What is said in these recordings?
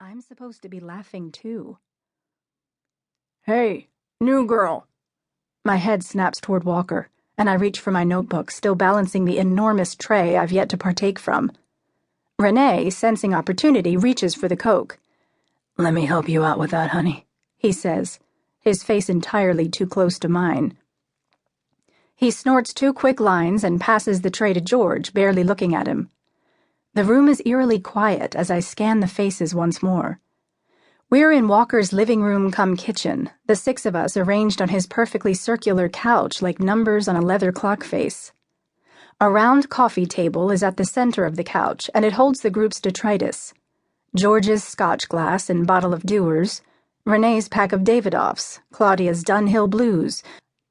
I'm supposed to be laughing too. Hey, new girl. My head snaps toward Walker, and I reach for my notebook, still balancing the enormous tray I've yet to partake from. Renee, sensing opportunity, reaches for the Coke. Let me help you out with that, honey, he says, his face entirely too close to mine. He snorts 2 quick lines and passes the tray to George, barely looking at him. The room is eerily quiet as I scan the faces once more. We're in Walker's living room cum kitchen, the 6 of us arranged on his perfectly circular couch like numbers on a leather clock face. A round coffee table is at the center of the couch, and it holds the group's detritus. George's scotch glass and bottle of Dewar's, Renee's pack of Davidoffs, Claudia's Dunhill Blues,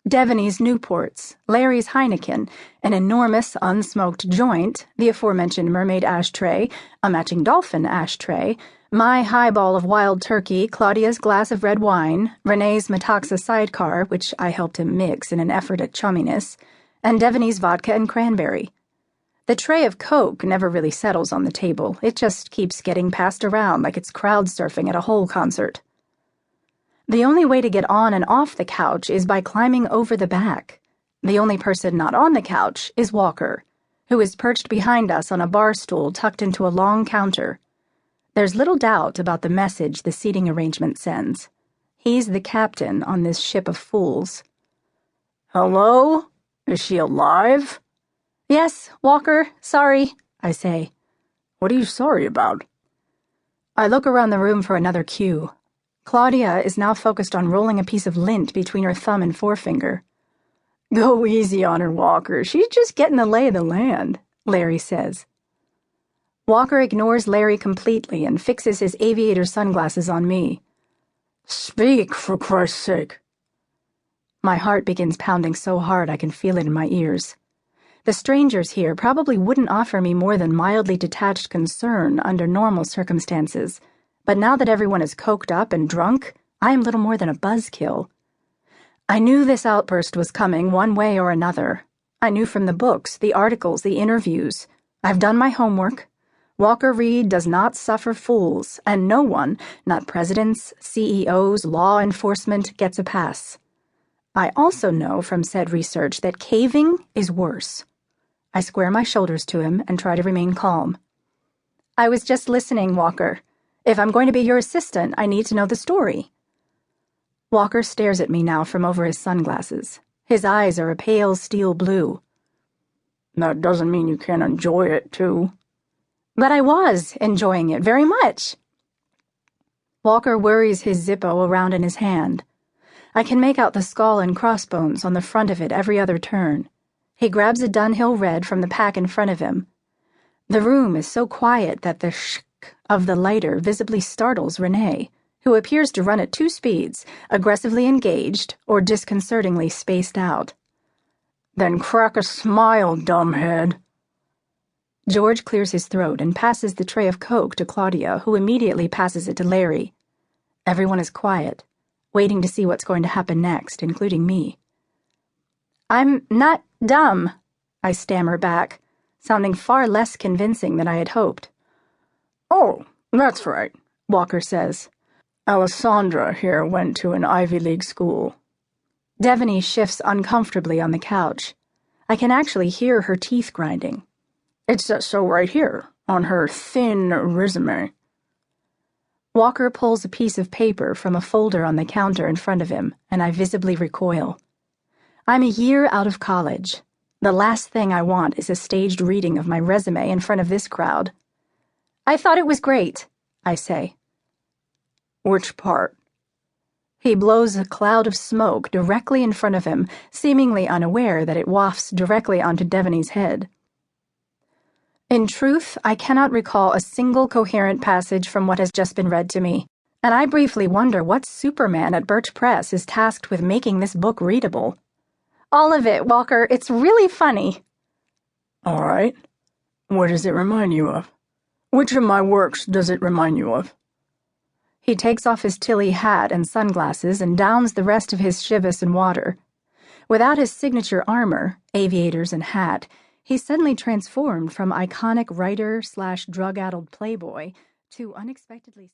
Devaney's Newports, Larry's Heineken, an enormous unsmoked joint, the aforementioned mermaid ashtray, a matching dolphin ashtray, my highball of wild turkey, Claudia's glass of red wine, Renee's Metaxa sidecar, which I helped him mix in an effort at chumminess, and Devaney's vodka and cranberry. The tray of Coke never really settles on the table. It just keeps getting passed around like it's crowd surfing at a Hole concert. The only way to get on and off the couch is by climbing over the back. The only person not on the couch is Walker, who is perched behind us on a bar stool tucked into a long counter. There's little doubt about the message the seating arrangement sends. He's the captain on this ship of fools. Hello? Is she alive? Yes, Walker, sorry, I say. What are you sorry about? I look around the room for another cue. Claudia is now focused on rolling a piece of lint between her thumb and forefinger. Go easy on her, Walker. She's just getting the lay of the land, Larry says. Walker ignores Larry completely and fixes his aviator sunglasses on me. Speak, for Christ's sake. My heart begins pounding so hard I can feel it in my ears. The strangers here probably wouldn't offer me more than mildly detached concern under normal circumstances, but now that everyone is coked up and drunk, I am little more than a buzzkill. I knew this outburst was coming one way or another. I knew from the books, the articles, the interviews. I've done my homework. Walker Reade does not suffer fools, and no one, not presidents, CEOs, law enforcement, gets a pass. I also know from said research that caving is worse. I square my shoulders to him and try to remain calm. I was just listening, Walker. If I'm going to be your assistant, I need to know the story. Walker stares at me now from over his sunglasses. His eyes are a pale steel blue. That doesn't mean you can't enjoy it, too. But I was enjoying it very much. Walker worries his Zippo around in his hand. I can make out the skull and crossbones on the front of it every other turn. He grabs a Dunhill Red from the pack in front of him. The room is so quiet that the shk of the lighter visibly startles Renee, who appears to run at 2 speeds, aggressively engaged or disconcertingly spaced out. Then crack a smile, dumbhead. George clears his throat and passes the tray of Coke to Claudia, who immediately passes it to Larry. Everyone is quiet, waiting to see what's going to happen next, including me. I'm not dumb, I stammer back, sounding far less convincing than I had hoped. Oh, that's right, Walker says. Alessandra here went to an Ivy League school. Devaney shifts uncomfortably on the couch. I can actually hear her teeth grinding. It says so right here, on her thin resume. Walker pulls a piece of paper from a folder on the counter in front of him, and I visibly recoil. I'm a year out of college. The last thing I want is a staged reading of my resume in front of this crowd. I thought it was great, I say. Which part? He blows a cloud of smoke directly in front of him, seemingly unaware that it wafts directly onto Devaney's head. In truth, I cannot recall a single coherent passage from what has just been read to me, and I briefly wonder what Superman at Birch Press is tasked with making this book readable. All of it, Walker. It's really funny. All right. What does it remind you of? Which of my works does it remind you of? He takes off his Tilly hat and sunglasses and downs the rest of his chivas in water. Without his signature armor, aviators and hat, he's suddenly transformed from iconic writer/drug-addled playboy to unexpectedly